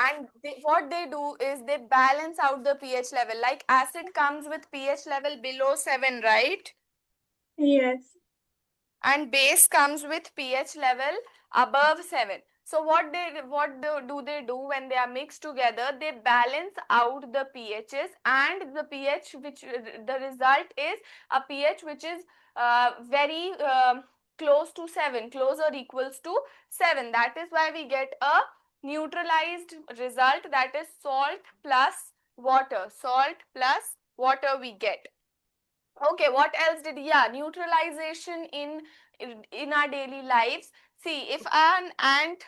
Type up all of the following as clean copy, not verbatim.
And what they do is they balance out the pH level. Like acid comes with pH level below 7, right? Yes. And base comes with pH level above 7. So do they do when they are mixed together? They balance out the pHs, and the pH which the result is a pH which is very close to 7, close or equals to 7. That is why we get a neutralized result, that is salt plus water. Salt plus water we get. Okay, what else did, yeah, neutralization in our daily lives. See, if an ant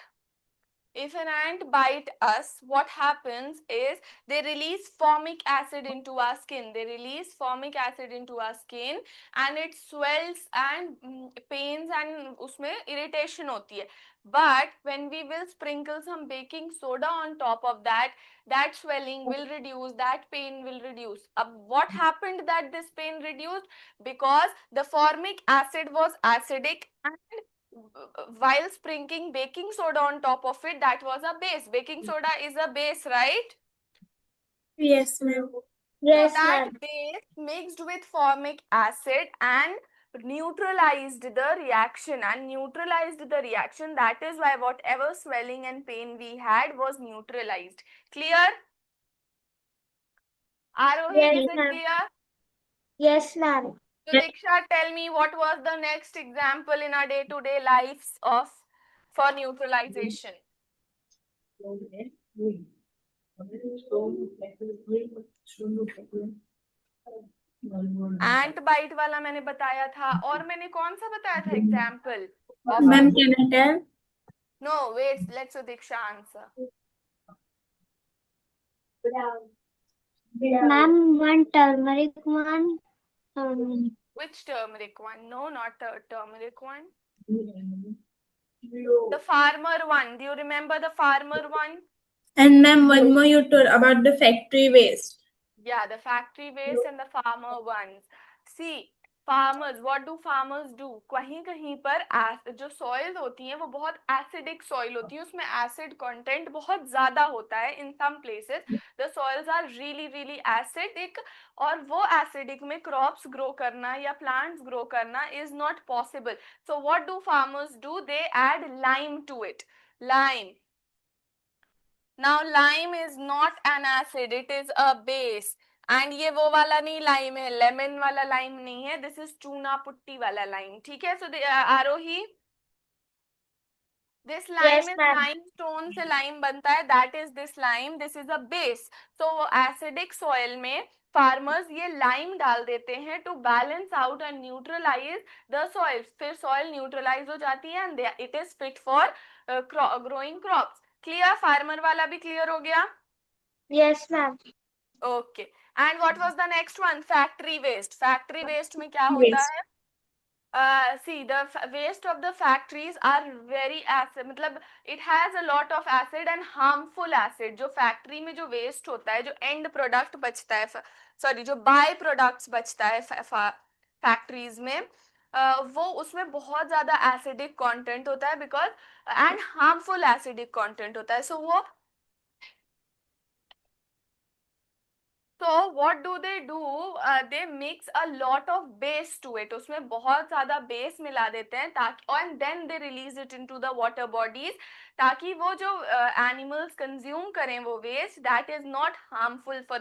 bite us, what happens is they release formic acid into our skin. They release formic acid into our skin, and it swells and pains and उसमें irritation होती है. But when we will sprinkle some baking soda on top of that, that swelling will reduce, that pain will reduce. What happened that this pain reduced? Because the formic acid was acidic, and while sprinkling baking soda on top of it, that was a base. Baking soda is a base, right? Yes, ma'am. So Yes, that ma'am. base mixed with formic acid and neutralized the reaction, that is why whatever swelling and pain we had was neutralized. Clear? Arohi, Yes, is it ma'am. clear? Yes, ma'am. So Diksha, tell me, what was the next example in our day-to-day lives of for neutralization? Ant bite वाला मैंने बताया था, और मैंने कौन सा बताया था example of a, Ma'am, can I tell? No wait, let's Diksha answer. Ma'am, one turmeric, one. Which turmeric one? No, not the turmeric one. The farmer one. Do you remember the farmer one? And ma'am, one more you told about the factory waste. Yeah, the factory waste and the farmer ones. See, farmers, what do farmers do? कहीं कहीं पर जो soil होती हैं वो बहुत acidic soil होती है, उसमें एसिड कंटेंट बहुत ज्यादा होता है. In some places the soils are really really acidic, और वो एसिडिक में क्रॉप्स ग्रो करना या प्लांट्स ग्रो करना is not possible. So what do farmers do? They add lime to it. Lime. Now lime is not an acid, it is a base. And ये वो वाला नहीं lime है, lemon वाला lime नहीं है, this is चूना पुट्टी वाला lime. ठीक है? So Aarohi, this lime Yes, is ma'am. limestone से lime बनता है, that is this lime, this is a base. So acidic soil में farmers ये lime डाल देते हैं to balance out and neutralize the soil. फिर soil neutralize हो जाती है and it is fit for growing crops. Clear? Farmer वाला भी clear हो गया? Yes, ma'am. Okay. And what was the next one? Factory waste. Factory waste में क्या होता Waste. है? See, the waste of the factories are very acid, मतलब it has a lot of acid and harmful acid. जो factory में जो waste होता है, जो end product बचता है, sorry, जो by products बचता है factories में, वो उसमें बहुत ज्यादा acidic content होता है because and harmful acidic content होता है. So वो So what do? They mix a lot of base to it. उसमें बहुत ज़्यादा base मिला देते हैं ताकि, and then they release it into the water bodies ताकि वो जो animals consume करें वो waste, that is not harmful for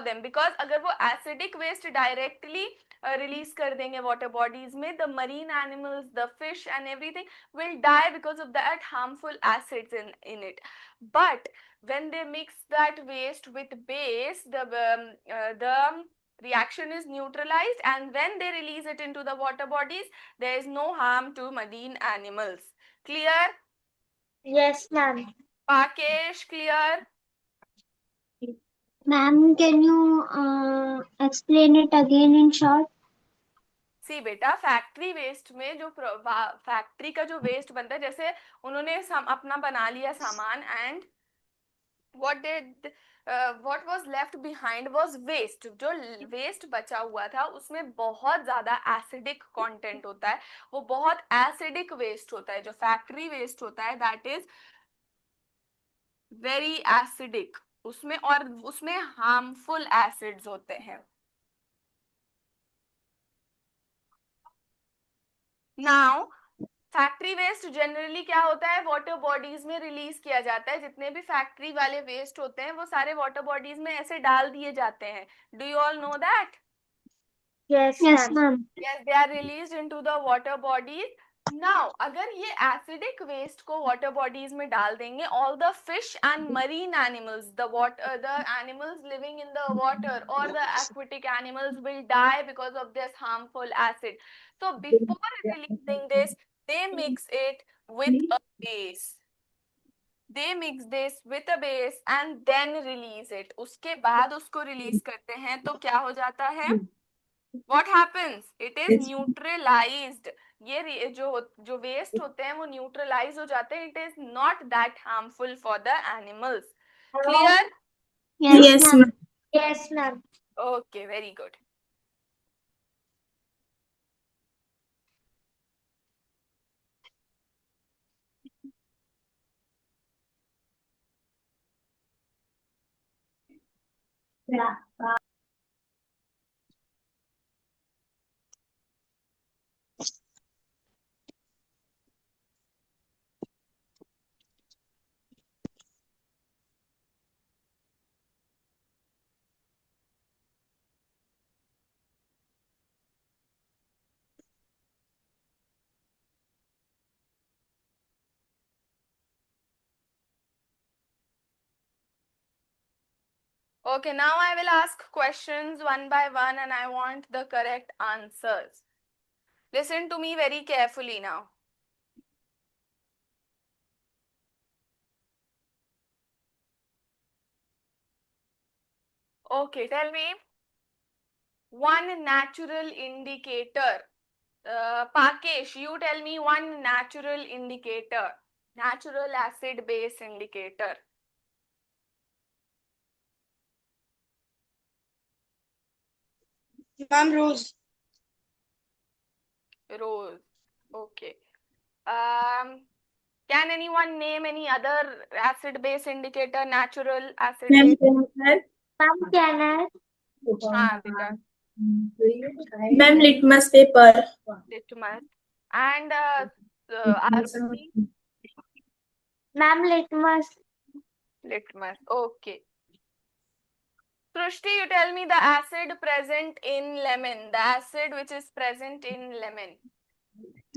them because अगर वो acidic waste directly release कर देंगे water bodies में, the marine animals, the fish and everything will die because of that harmful acids in it. But when they mix that waste with base, the reaction is neutralized, and when they release it into the water bodies, there is no harm to marine animals. Clear? Yes, ma'am. Pakesh, clear? Ma'am, can you explain it again in short? सी बेटा, factory waste में जो factory का जो waste बनता है, जैसे उन्होंने अपना बना लिया सामान, and what did what was left behind was waste. जो वेस्ट बचा हुआ था उसमें बहुत ज्यादा एसिडिक कंटेंट होता है, वो बहुत एसिडिक वेस्ट होता है. जो फैक्ट्री वेस्ट होता है, दैट इज वेरी एसिडिक, उसमें और उसमें हार्मफुल एसिड्स होते हैं। नाउ फैक्ट्री वेस्ट जनरली क्या होता है, वाटर बॉडीज में रिलीज किया जाता है। जितने भी फैक्ट्री वाले वेस्ट होते हैं वो सारे वाटर बॉडीज में ऐसे डाल दिए जाते हैं। Do you all know that? Yes, ma'am. Yes, they are released into the water bodies. Now, अगर ये acidic waste को water bodies में डाल देंगे, all the fish and marine animals, the animals living in the water or the aquatic animals will die because of this harmful acid. So before releasing this, they mix it with a base. They mix this with a base and then release it. उसके बाद उसको release करते हैं तो क्या हो जाता है? What happens? It is neutralized. ये जो वेस्ट होते हैं वो न्यूट्रलाइज हो जाते हैं. It is not that harmful for the animals. Clear? Yes, Yes, ma'am. ma'am. Yes, ma'am. Okay, very good. Okay, now I will ask questions one by one and I want the correct answers. Listen to me very carefully now. Okay, tell me one natural indicator. Pakesh, you tell me one natural indicator. Natural acid base indicator. Ma'am, Rose. Rose. Okay. Can anyone name any other acid base indicator, natural acid Ma'am, base? Ma'am, can I? हाँ बेटा, ma'am, litmus paper. litmus. And Arushi, Ma'am, litmus. litmus. Okay. Srushti, you tell me the acid present in lemon. The acid which is present in lemon.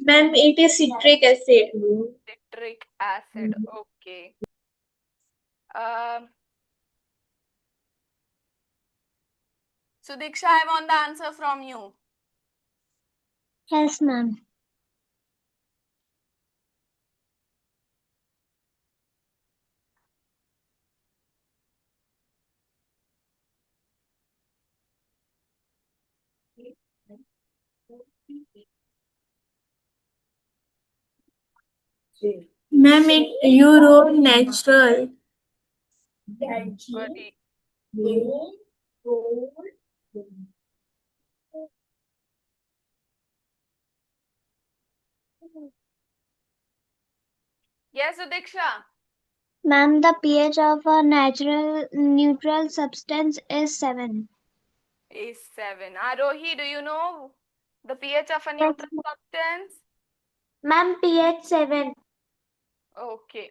Ma'am, it is citric acid. Citric acid. Okay. Sudiksha, I want the answer from you. Yes, ma'am. Ma'am, you wrote natural. Sorry. Yes, Sudiksha. Ma'am, the pH of a natural neutral substance is 7. Is 7. Arohi, do you know the pH of a Yes. neutral substance? Ma'am, pH 7. Okay.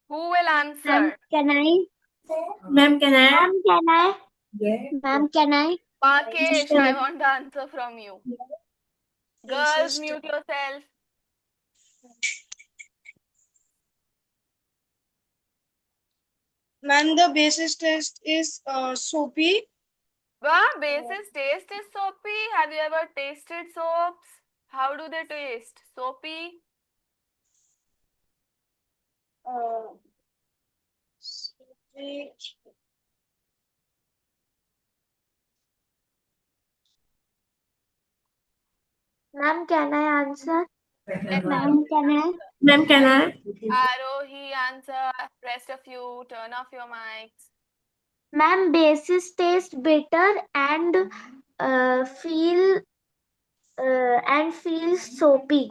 Who will Ma'am, answer? can I? Ma'am, can I? Ma'am, can I? Ma'am, can I? Pakesh, I want the answer from you. Girls, mute yourself. Ma'am, the basis test is soapy. Well, basis taste is soapy. Have you ever tasted soaps? How do they taste? Soapy? Ma'am, can I answer? Let Ma'am, can I? Ma'am, can I? Arohi answer. Rest of you, turn off your mics. Ma'am, bases taste bitter and feel soapy.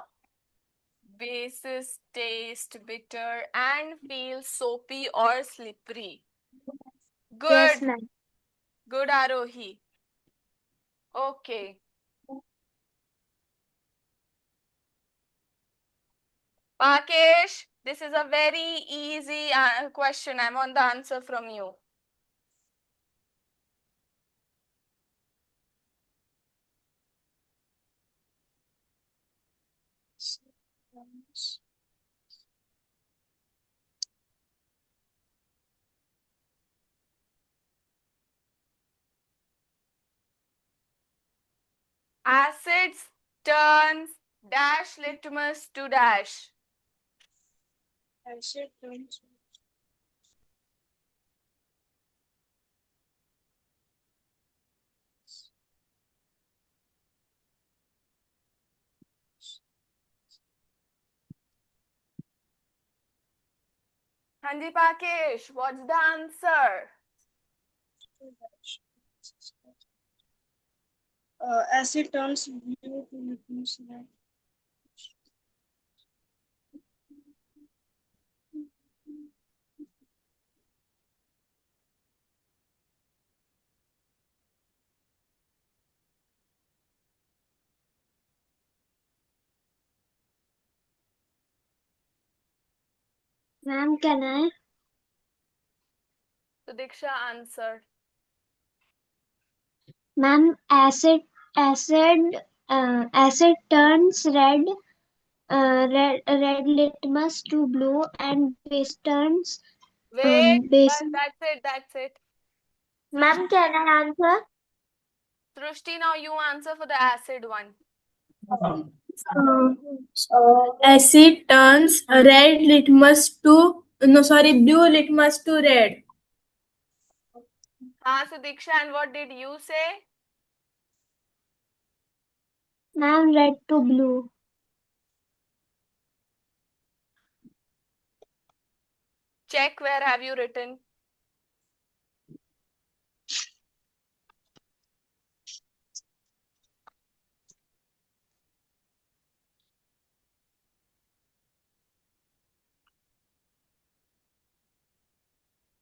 Bases taste bitter and feel soapy or slippery. Yes, Good. ma'am. Good, Arohi. Okay. Pakesh, this is a very easy question. I want the answer from you. Acids turns dash litmus to dash. Hanji Pakesh, what's the answer? Acid turns blue to litmus red. Ma'am, can I? So Diksha answered. Ma'am, acid turns red litmus to blue, and base turns Wait, base. that's it, that's it. Ma'am, can I answer? Srushti, now you answer for the acid one. Acid turns red litmus to blue litmus to red. So Diksha, and what did you say? Ma'am, red to blue. Check where have you written.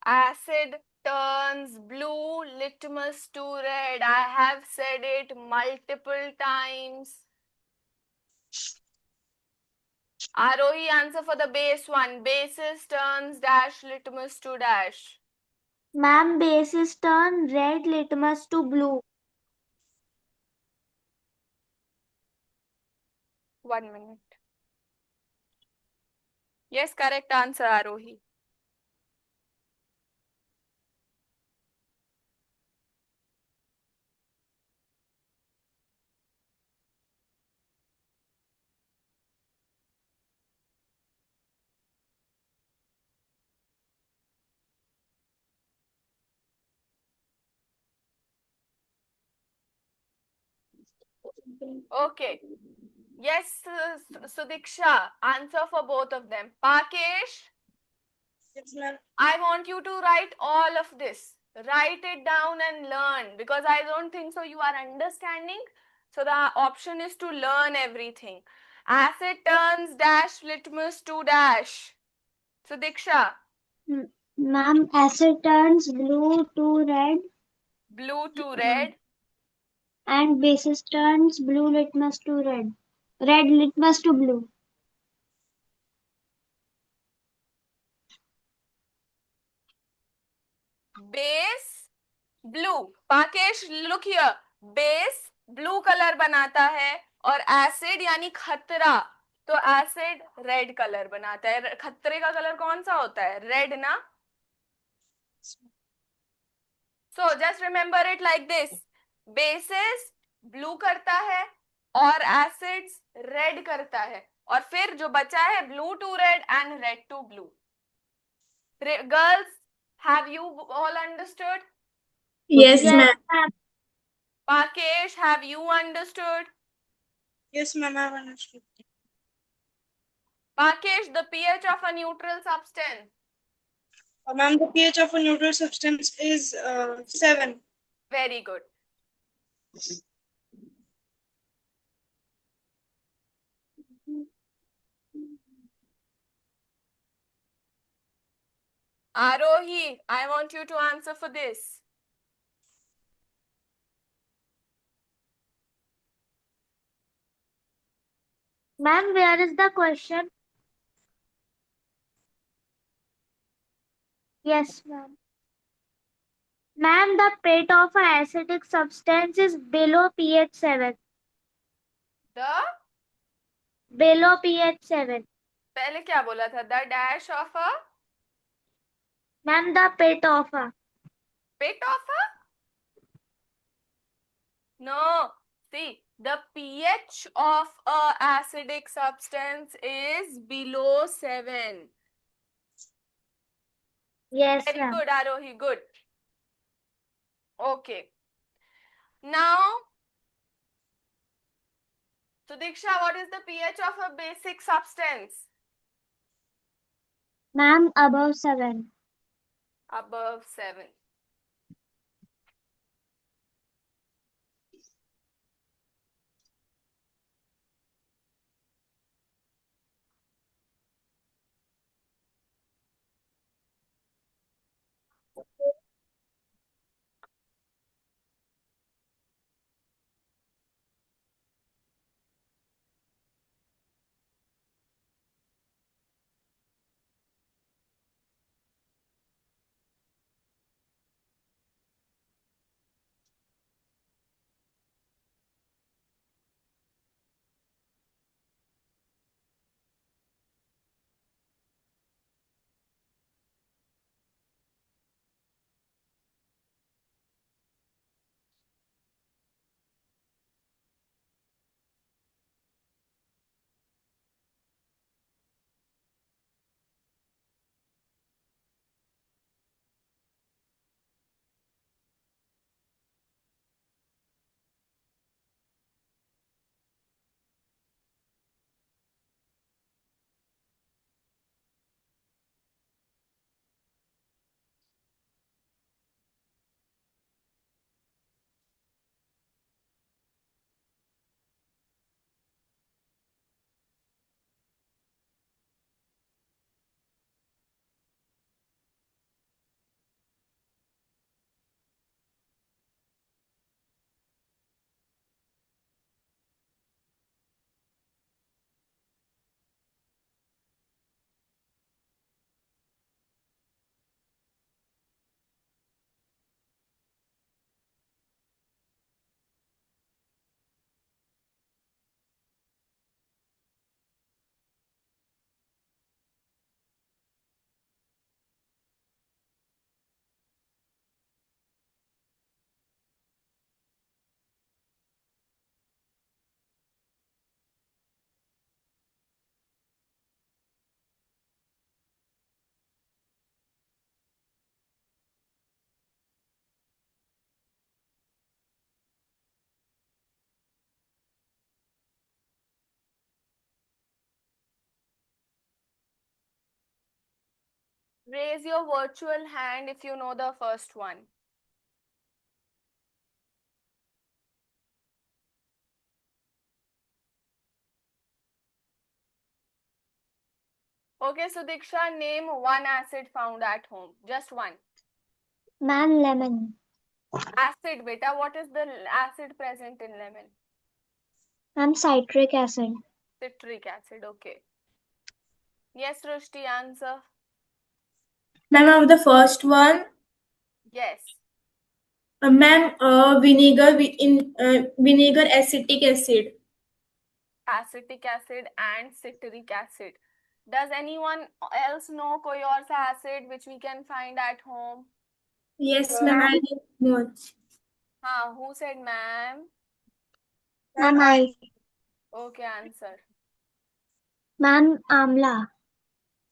Acid turns blue litmus to red. I have said it multiple times. Arohi, answer for the base one. Bases turns dash litmus to dash. Ma'am, bases turn red litmus to blue. 1 minute. Yes, correct answer, Arohi. Okay. Yes, Sudiksha, answer for both of them. Pakesh, Yes, ma'am. I want you to write all of this. Write it down and learn because I don't think so you are understanding. So the option is to learn everything. Acid turns dash litmus to dash. Sudiksha, Ma'am, acid turns blue to red, blue to red. and bases turns blue litmus to red. Red litmus to blue. Base blue. Pakesh, look here. Base blue colour बनाता है और acid यानी खतरा तो acid red colour बनाता है. खतरे का कलर कौन सा होता है? रेड ना. So just remember it like this. Basis blue करता है और एसिड्स रेड करता है और फिर जो बचा है blue to red and red to blue. Girls Have you all understood? Yes, Yes, ma'am. ma'am. Pakesh, have you understood? Yes, ma'am. I have understood. Pakesh, the pH of a neutral substance. Ma'am, the pH of a neutral substance is 7. Very good. Arohi, I want you to answer for this. Ma'am, where is the question? Yes, ma'am. Ma'am, the pH of an acidic substance is below pH 7. The Below pH 7. पहले क्या बोला था? The dash of a Ma'am, the pH of a. pit of a? No. See, the pH of a acidic substance is below 7. Yes, Very ma'am. good, Arohi. Good. Okay. Now, so Diksha, what is the pH of a basic substance? Ma'am, above 7. Above 7. Raise your virtual hand if you know the first one. Okay, so Diksha, name one acid found at home. Just one. Ma'am, lemon. Acid, beta. What is the acid present in lemon? Ma'am, citric acid. Citric acid. Okay. Yes, Rushti, answer. Ma'am, of the first one, Yes. ma'am, vinegar acetic acid. Acetic acid and citric acid. Does anyone else know koi aur sa acid which we can find at home? Yes, ma'am. I know much. Haan, who said ma'am? Ma'am, I. Okay, answer. Ma'am, amla.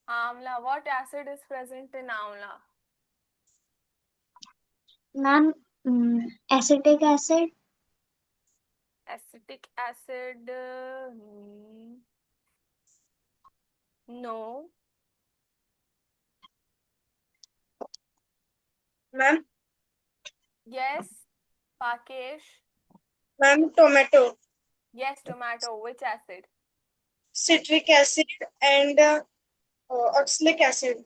Amla. What acid is present in amla? Ma'am, acetic acid. Acetic acid, no. Ma'am, Yes, Pakesh. ma'am, tomato, Yes, tomato. Which acid? citric acid, and oxalic acid.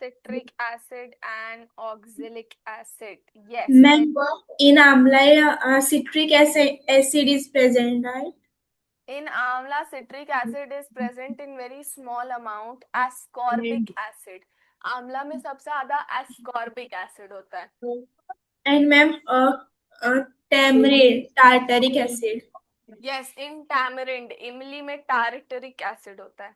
Citric acid and oxalic acid. Yes. Ma'am, in amla, citric acid is present, right? In amla, citric acid is present in very small amount. Ascorbic acid. आंवला में सबसे ज्यादा ascorbic acid होता है. And ma'am, tamarind, tartaric acid. Yes, in tamarind, इमली में tartaric acid होता है.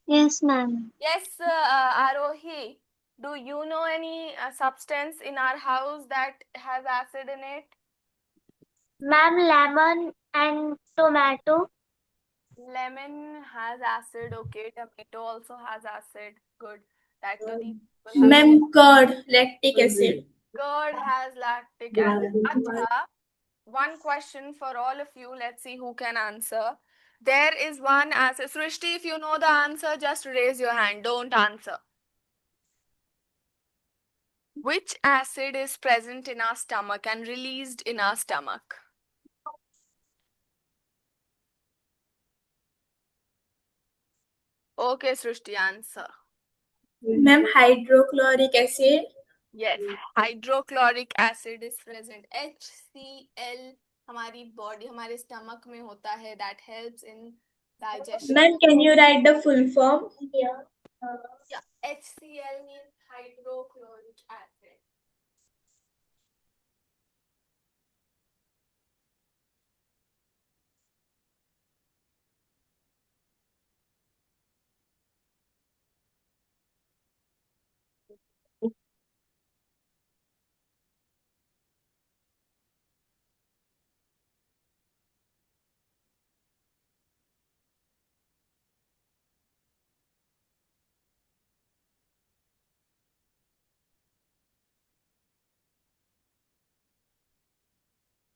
Yes, ma'am. Yes, Arohi. Do you know any substance in our house that has acid in it? Ma'am, lemon and tomato. Lemon has acid. Okay, tomato also has acid. Good. That to the people have. Ma'am, curd, lactic acid. Curd has lactic acid. Acha, one question for all of you. Let's see who can answer. There is one answer. Srishti, if you know the answer, just raise your hand. Don't answer. Which acid is present in our stomach and released in our stomach? Okay, Srishti, answer. Ma'am, hydrochloric acid. Yes, hydrochloric acid is present. HCl हमारी body, हमारे stomach में होता है. That helps in digestion. Ma'am, can you write the full form? Yeah, HCl means hydrochloric acid.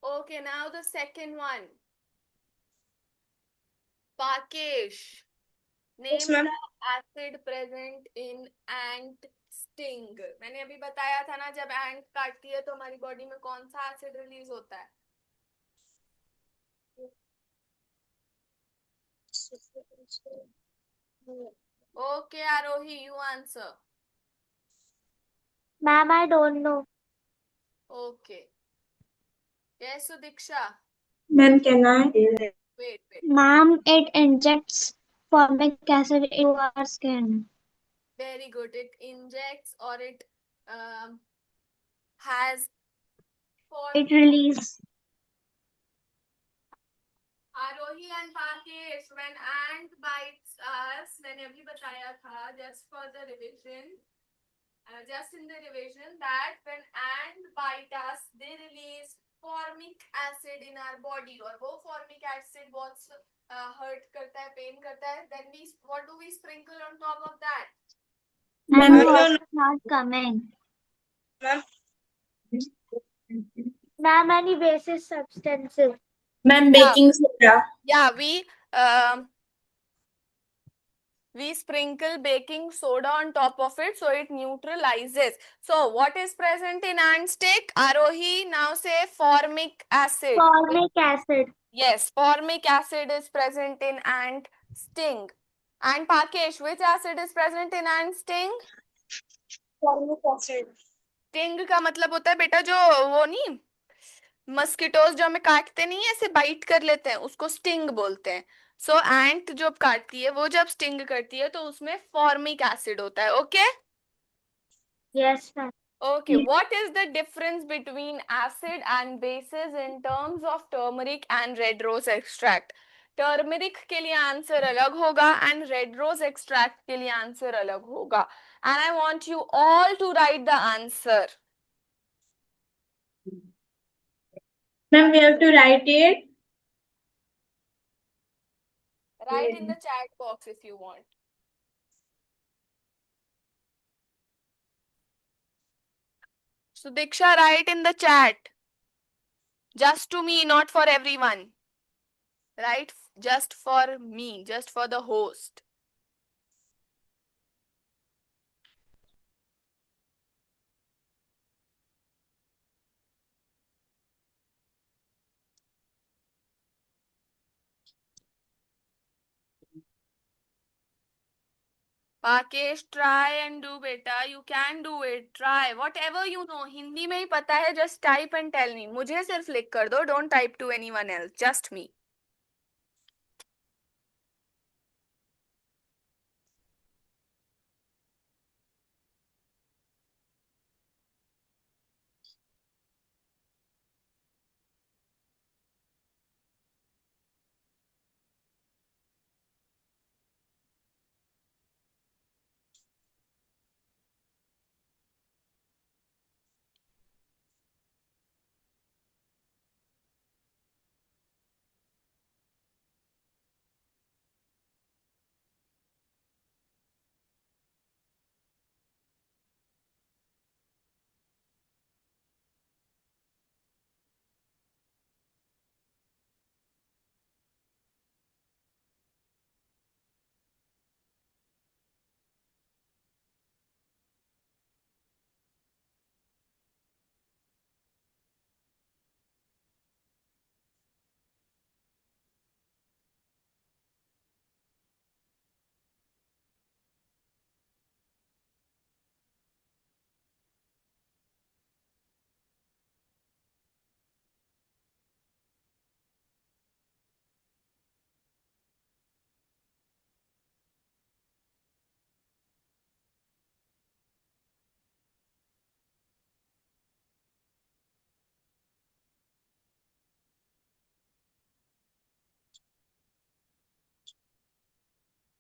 Okay, now the second one. Pakesh, Yes, name ma'am. the acid present in ant sting. मैंने अभी बताया था ना, जब ant काटती है तो हमारी बॉडी में कौन सा एसिड रिलीज होता है? Okay, Arohi, you answer. Ma'am, I don't know. Okay. Yes, Sudiksha. Ma'am, can I? Wait. Ma'am, it injects formic acid into our skin. Very good. It injects or it has It releases. Arohi and Pakesh, when ant bites us, मैंने अभी बताया था, just for the revision, just in the revision, that when ant bite us, they release formic acid in our body, और वो formic acid बहुत hurt करता है, pain करता है. Then what do we sprinkle on top of that? Ma'am, Ma'am, water is not coming. Ma'am, Ma'am, any basis substances. ma'am, baking soda. Yeah, we sprinkle baking soda on top of it so it neutralizes. So what is present in ant stick? Arohi, now say formic acid. Formic acid. Yes, formic acid is present in ant sting. And Pakesh, which acid is present in ant sting? formic acid. Sting का मतलब होता है बेटा जो वो नहीं, mosquitoes जो हमें काटते नहीं है, ऐसे बाइट कर लेते हैं, उसको स्टिंग बोलते हैं. सो एंट जब काटती है, वो जब स्टिंग करती है तो उसमें फॉर्मिक एसिड होता है. Okay Yes, ma'am. Okay, what is the difference between acid and bases in terms of turmeric and red rose extract? Turmeric के लिए आंसर अलग होगा एंड रेड रोज एक्सट्रैक्ट के लिए आंसर अलग होगा. And I want you all to write the answer. Ma'am, we have to write it. Write in the chat box if you want. So Diksha, write in the chat. Just to me, not for everyone. Right? Just for me, just for the host. Pakesh, try and do beta. You can do it. Try. Whatever you know. Hindi में ही पता है. Just type and tell me. मुझे सिर्फ लिख कर दो. Don't type to anyone else. Just me.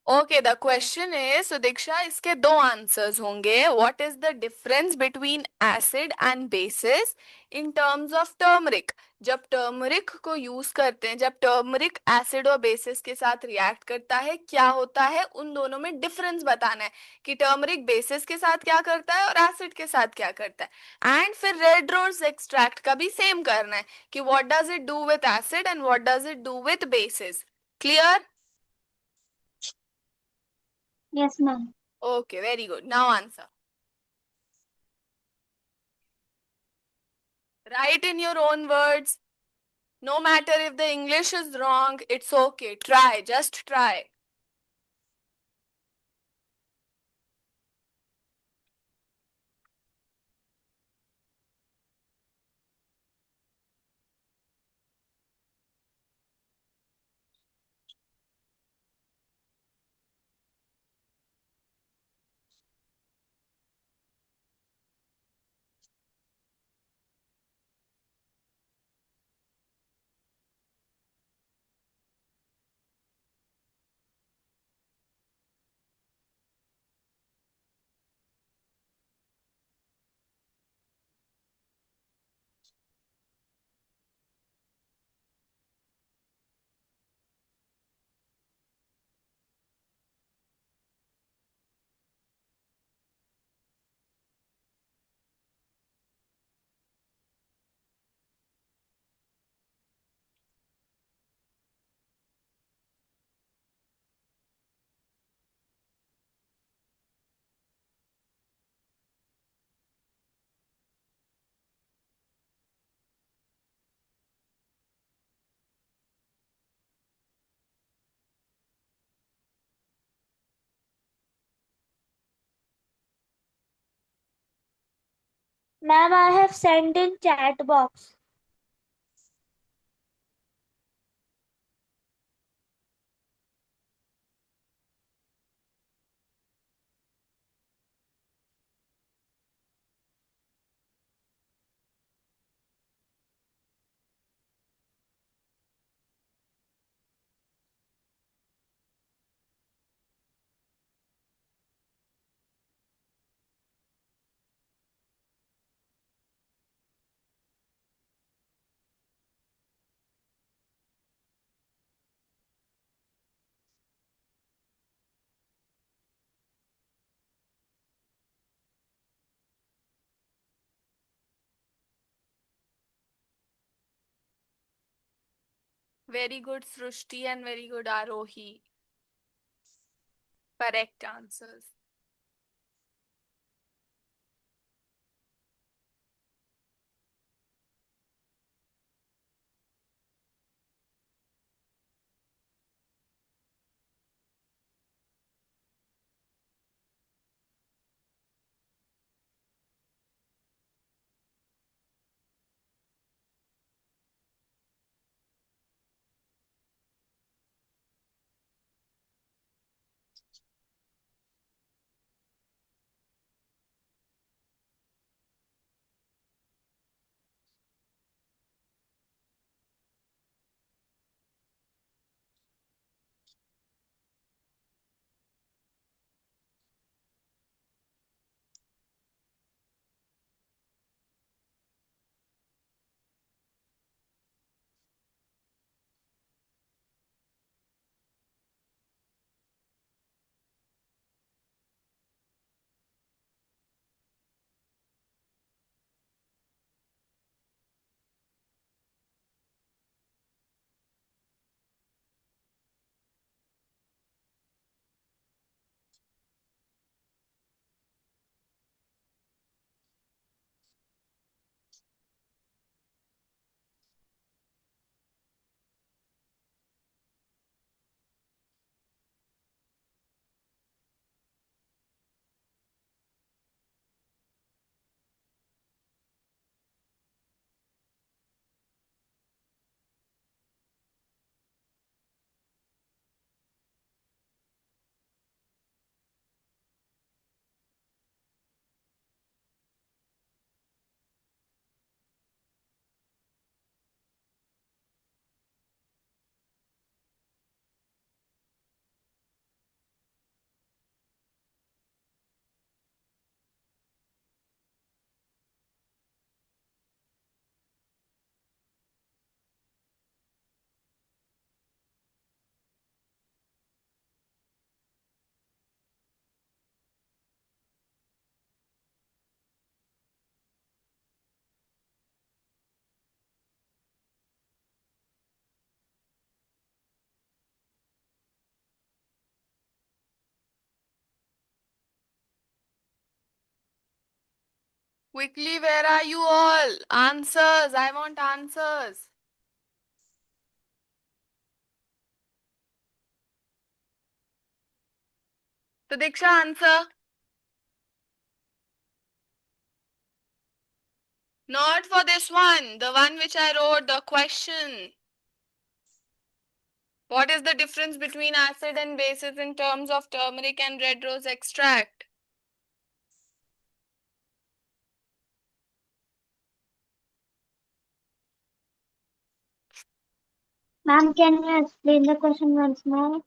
Okay, the question is, so Diksha, इसके दो आंसर्स होंगे. What is the difference between acid and bases in terms of turmeric? जब turmeric को यूज करते हैं, जब टर्मरिक एसिड और बेसिस के साथ रिएक्ट करता है, क्या होता है, उन दोनों में डिफरेंस बताना है कि टर्मरिक बेसिस के साथ क्या करता है और एसिड के साथ क्या करता है. एंड फिर रेड रोज एक्सट्रैक्ट का भी सेम करना है कि what does it do with acid and what does it do with basis. Clear? Yes, ma'am. Okay, very good. Now answer. Write in your own words. No matter if the English is wrong, it's okay. Try, just try. Ma'am, I have sent in chat box. Very good, Srushti, and very good, Arohi. Correct answers. Quickly, where are you all? Answers. I want answers. So, Diksha, answer. Not for this one. The one which I wrote, the question. What is the difference between acid and bases in terms of turmeric and red rose extract? Ma'am, can you explain the question once more?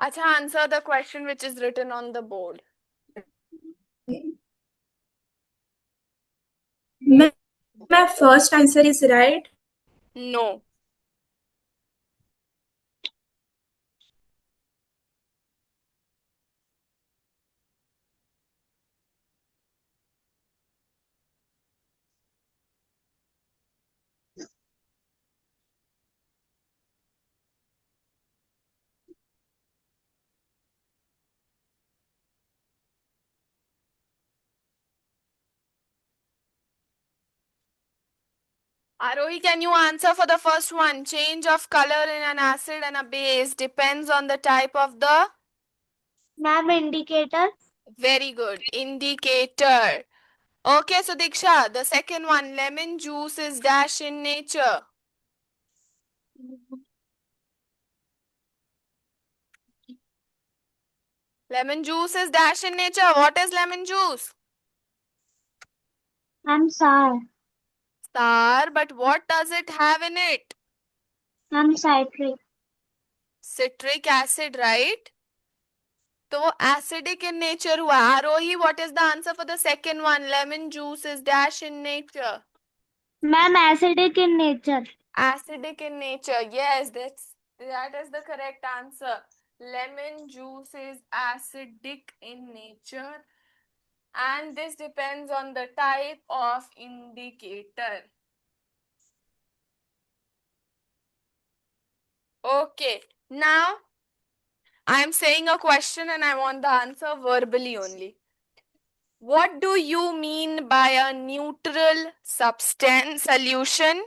Acha, answer the question which is written on the board. My first answer is right. No. Arohi, can you answer for the first one? Change of color in an acid and a base depends on the type of the... Ma'am, indicator. Very good. Indicator. Okay, so Diksha, the second one, lemon juice is dash in nature. Lemon juice is dash in nature. What is lemon juice? I'm sour. Star, but what does it have in it? I'm citric. Citric acid, right? तो वो acidic in nature हुआ. Arohi, what is the answer for the second one? Lemon juice is dash in nature. Ma'am, acidic in nature. Acidic in nature. Yes, that is the correct answer. Lemon juice is acidic in nature, and this depends on the type of indicator. Okay, now I am saying a question and I want the answer verbally only. What do you mean by a neutral substance solution?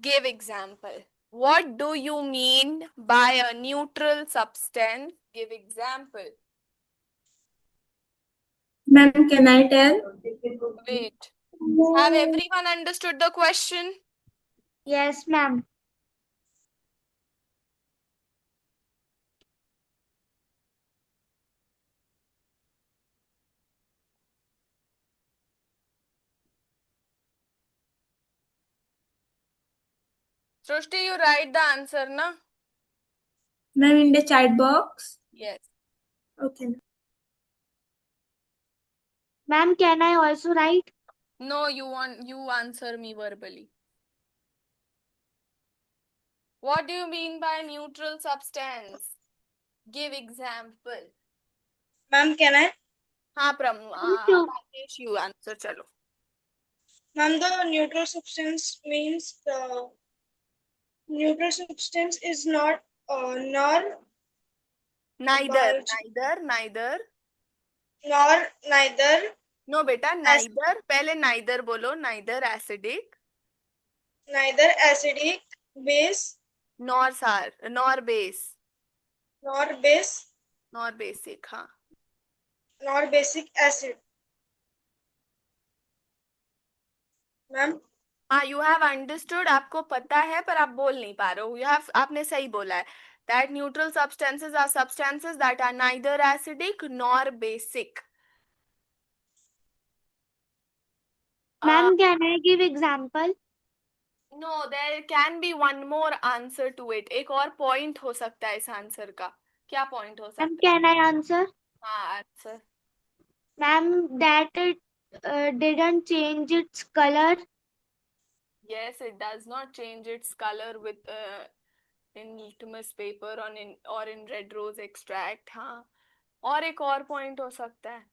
Give example. What do you mean by a neutral substance? Give example. Ma'am, can I tell? Wait. Have everyone understood the question? Yes, ma'am. Srushti, you write the answer, na? Ma'am, in the chat box. Yes. Okay. Ma'am, can I also write? No, you answer me verbally. What do you mean by neutral substance? Give example. Ma'am, can I? हाँ Rakesh, you answer चलो. Ma'am, the neutral substance means the neutral substance is not nor Neither, about neither. nor neither No बेटा, as neither. पहले neither बोलो, neither acidic, neither acidic base nor sour, nor base, nor base nor basic. हाँ. nor basic acid. Ma'am, हाँ, you have understood. आपको पता है पर आप बोल नहीं पा रहे हो. You have, आपने सही बोला है. That neutral substances are substances that are neither acidic nor basic. Ma'am, can I give example? No, there can be one more answer to it. एक और point हो सकता है इस आंसर का. क्या point हो Ma'am, सकता can I answer? है? हाँ, answer. Ma'am, that it didn't change its color. Yes, it does not change its color with in litmus paper or in red rose extract. हाँ. और एक और point हो सकता है.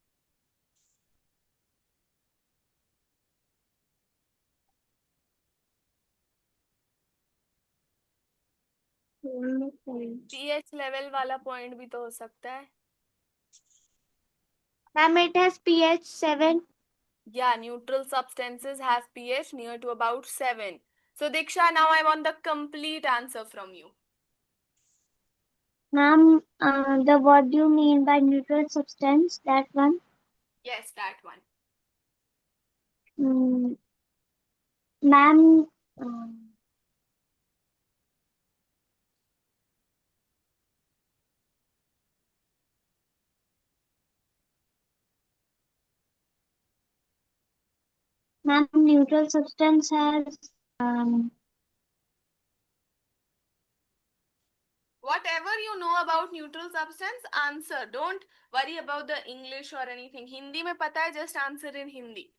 pH level वाला point भी तो हो सकता है. Ma'am, it has pH 7. Yeah, neutral substances have pH near to about 7. So Diksha, now I want the complete answer from you. Ma'am, the what do you mean by neutral substance? That one? Yes, that one. Ma'am, ma'am, neutral substance has Whatever you know about neutral substance, answer. Don't worry about the English or anything. Hindi में पता है, just answer in Hindi.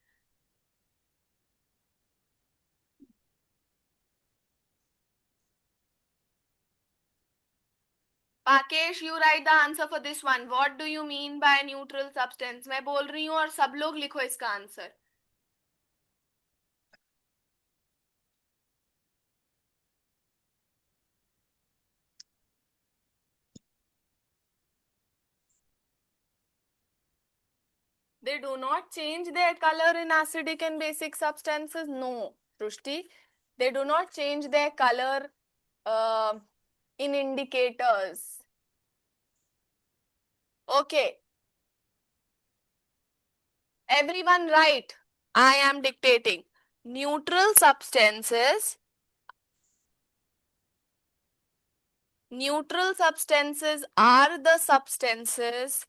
Pakesh, you write the answer for this one. What do you mean by neutral substance? मैं बोल रही हूँ और सब लोग लिखो इसका answer. They do not change their color in acidic and basic substances. No, Srushti. They do not change their color in indicators. Okay. Everyone write. I am dictating. Neutral substances are the substances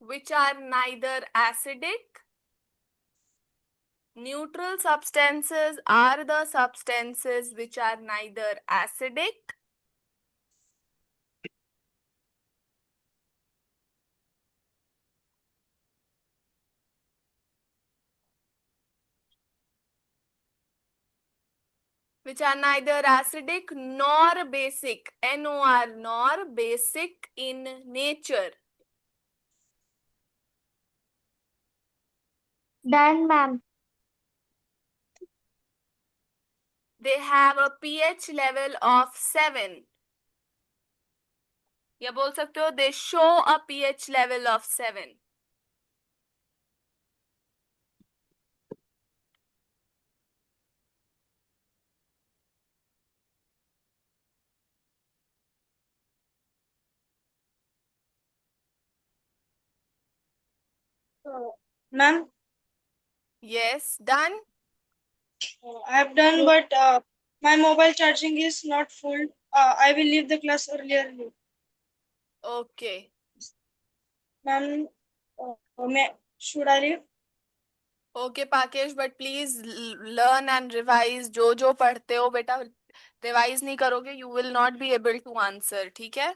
which are neither acidic. Neutral substances are the substances which are neither acidic which are neither acidic nor basic, NOR, nor basic in nature. Done, ma'am. They have a pH level of 7. या बोल सकते हो they show a pH level of 7. Ma'am, Yes, done. I have done, but my mobile charging is not full. I will leave the class earlier. Okay. Ma'am, should I leave? Okay, Pakesh, but please learn and revise. जो पढ़ते हो बेटा revise नहीं करोगे, you will not be able to answer. ठीक है?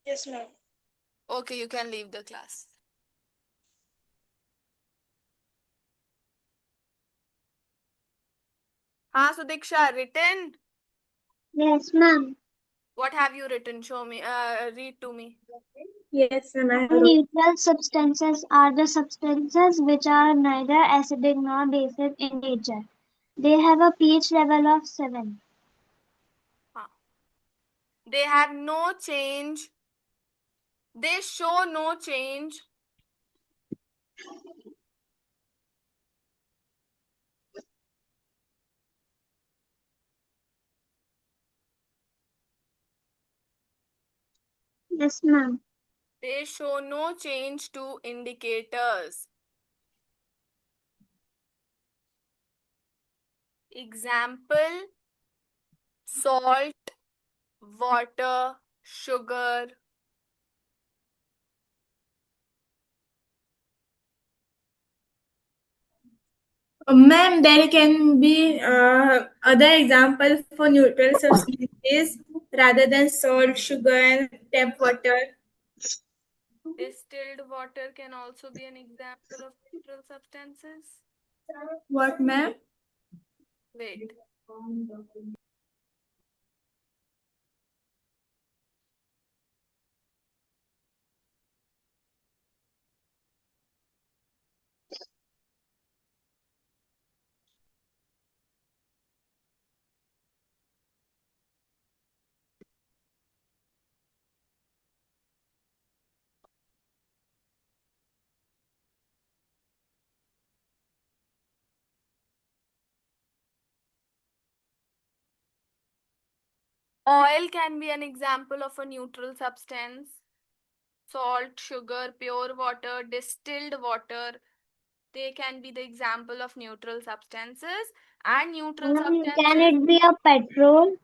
Yes, ma'am. Okay, you can leave the class. हाँ, Sudiksha, written. Yes, ma'am. What have you written? Show me. Read to me. Yes, ma'am. I have wrote. Neutral substances are the substances which are neither acidic nor basic in nature. They have a pH level of 7. हाँ. They have no change. They show no change. Yes, ma'am. They show no change to indicators. Example: salt, water, sugar. Ma'am, there can be other examples for neutral substances rather than salt, sugar, and tap water. Distilled water can also be an example of neutral substances. What, ma'am? Wait. Oil can be an example of a neutral substance. Salt, sugar, pure water, distilled water, they can be the example of neutral substances. And neutral Ma'am, can substances, it be a petrol?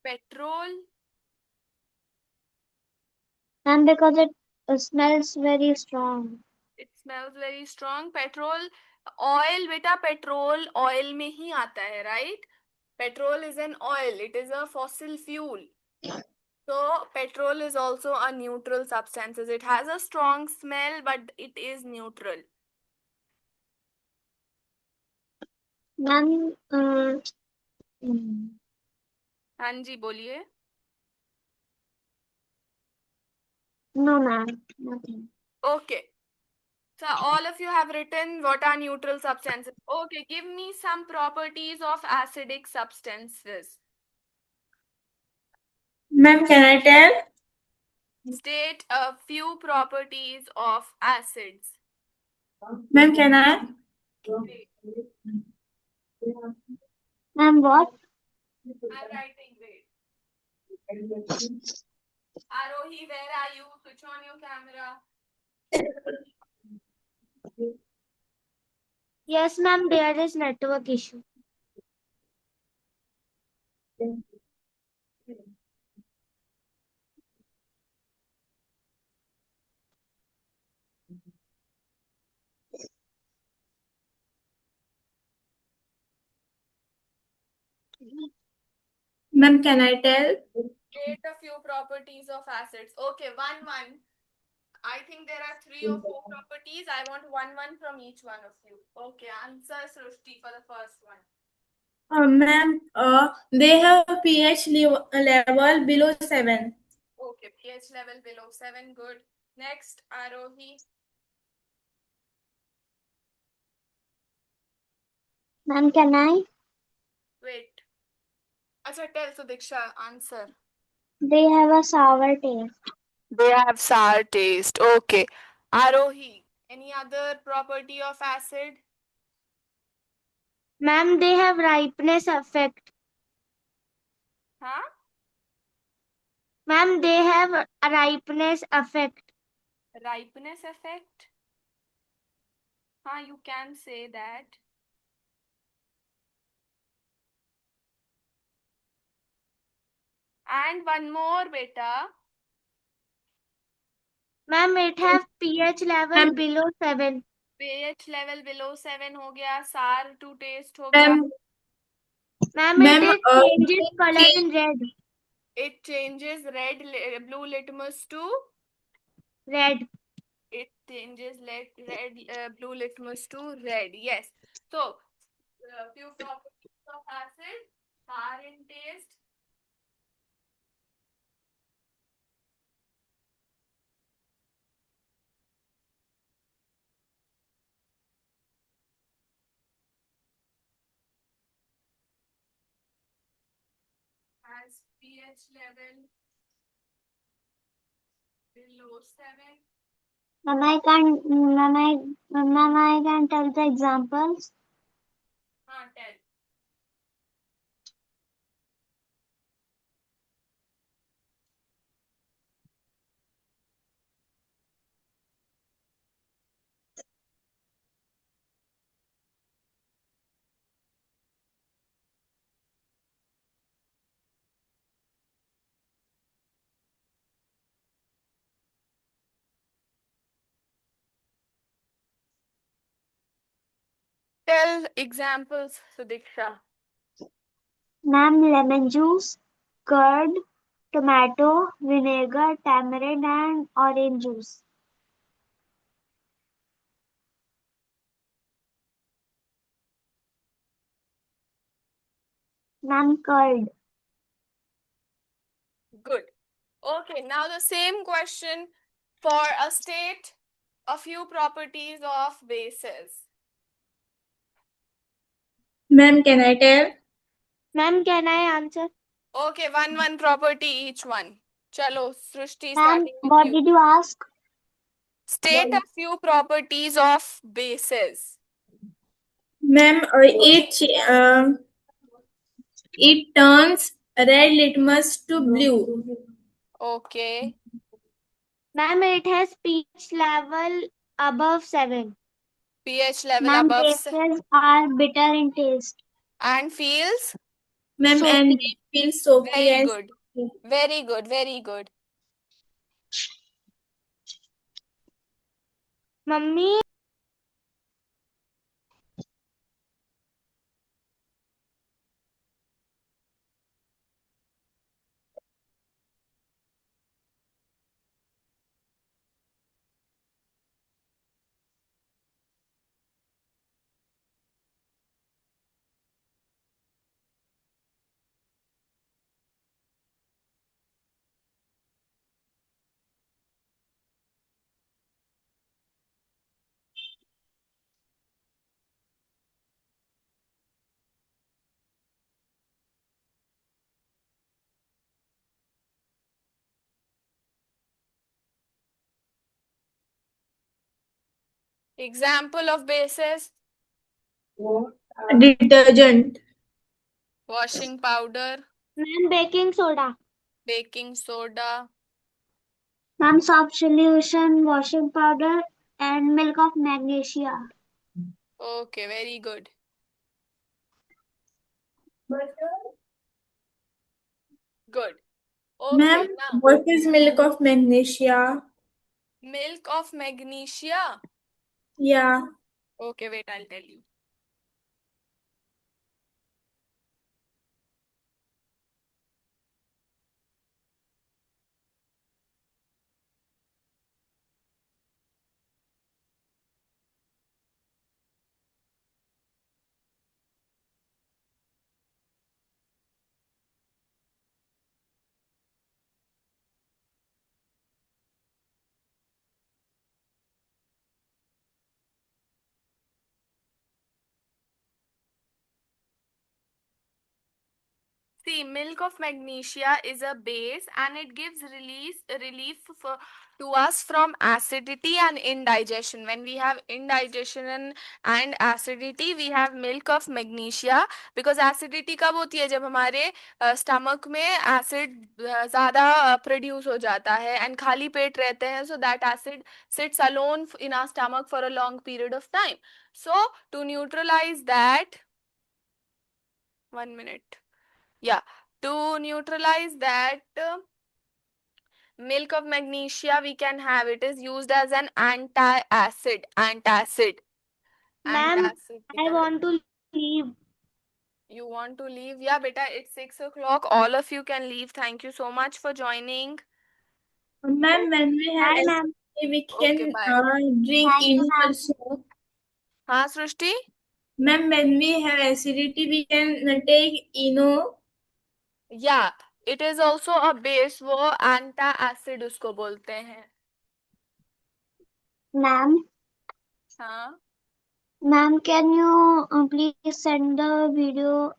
petrol, Ma'am, because it smells very strong. it smells very strong. Petrol, oil, beta petrol oil में ही आता है, right? Petrol is an oil, it is a fossil fuel. So petrol is also a neutral substance. It has a strong smell, but it is neutral. Ma'am, हाँ जी बोलिए. no, ma'am, nothing. Okay. So all of you have written what are neutral substances. Okay, give me some properties of acidic substances. Ma'am, can I tell? State a few properties of acids. Ma'am, can I? Wait, Ma'am, what? I'm writing. Wait. Arohi, where are you? Switch on your camera. Yes, ma'am, there is network issue. Ma'am, can I tell? State a few properties of acids. Okay, one. I think there are 3 or 4 properties. I want one from each one of you. Okay, answer Srushti for the first one. Ma'am, they have a pH level below 7. Okay, pH level below 7. Good. Next, Arohi. Ma'am, can I? Wait. Acha, tell Sudiksha, answer. They have a sour taste. They have sour taste. Okay. Arohi, any other property of acid? Ma'am, they have ripeness effect. Huh? Ma'am, they have a ripeness effect. Ripeness effect? You can say that. And one more, beta. Ma'am, it have pH level Ma'am, below 7. pH level below 7 हो गया, sour to taste हो गया. ma'am, Ma'am, ma'am, it changes color in red. It changes blue litmus to Red. it changes blue litmus to red. Yes. So, few properties of acid: sour in taste, has pH level below 7. Ma'am, I can tell the examples. Tell. Tell examples, Sudiksha. Ma'am, lemon juice, curd, tomato, vinegar, tamarind, and orange juice. Ma'am, curd. Good. Okay, now the same question for a state, a few properties of bases. ma'am, can I tell? Ma'am, can I answer? Okay, one property each one. Chalo, Srishti, Ma'am, starting with what you. did you ask? State a few properties of bases. Ma'am, it turns red litmus to blue. Okay. Ma'am, it has pH level above 7. pH level Ma'am, above bases are bitter in taste. and feels Ma'am, and Soapy. they feel soapy very and good. Very good, very good. Mummy, Example of bases: detergent. washing powder, ma'am, baking soda. baking soda. Ma'am, soft solution, washing powder, and milk of magnesia. Okay, very good. Good. Ma'am, Okay, now what is milk of magnesia? milk of magnesia. Yeah. Okay, wait, I'll tell you. See, milk of magnesia is a base and it gives relief to us from acidity and indigestion. When we have indigestion and acidity, we have milk of magnesia. Because acidity कब होती है? जब हमारे stomach में acid ज़्यादा produce हो जाता है and खाली पेट रहते हैं, so that acid sits alone in our stomach for a long period of time. So to neutralize that, 1 minute. Yeah, to neutralize that milk of magnesia, we can have it is used as an antacid. Antacid. Ma'am, Antacid. I want to leave. You want to leave? Yeah, beta, it's 6 o'clock. All of you can leave. Thank you so much for joining. Ma'am, when we have Bye, ma'am. acidity, we Okay, can bye. drink Thank you, ENO ma'am. also. हाँ सृष्टि? Ma'am, when we have acidity, we can take ENO. Yeah, it is also a base. वो antacid उसको बोलते हैं. Ma'am, हाँ. ma'am, can you please send the video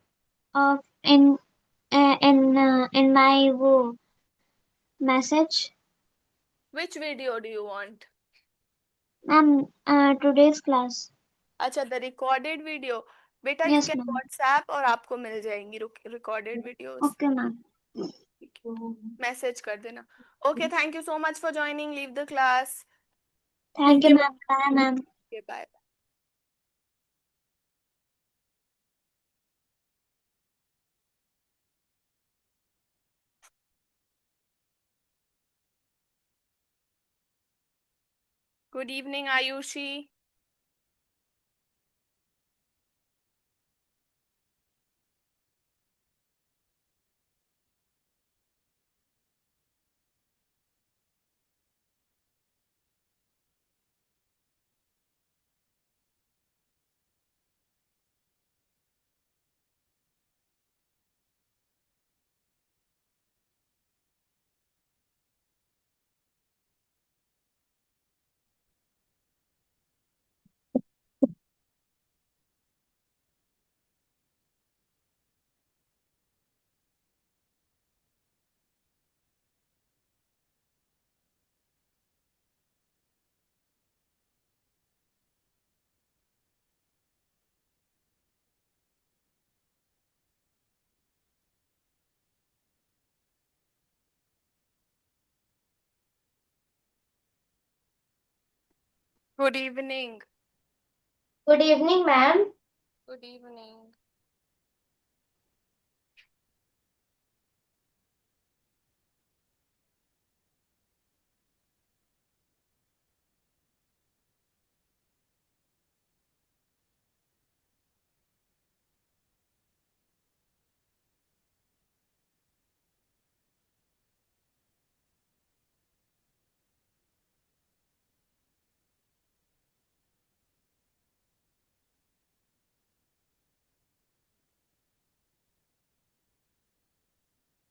of in my message? Which video do you want? Ma'am, today's class. अच्छा, the recorded video. बेटा, you Yes, can ma'am. WhatsApp और आपको मिल जाएंगी recorded videos. Okay, ma'am. Message कर देना. Okay, thank you so much for joining. Leave the class. Thank you, Okay, ma'am. Bye, ma'am. bye. Good evening, Ayushi. Good evening. Good evening, ma'am. Good evening.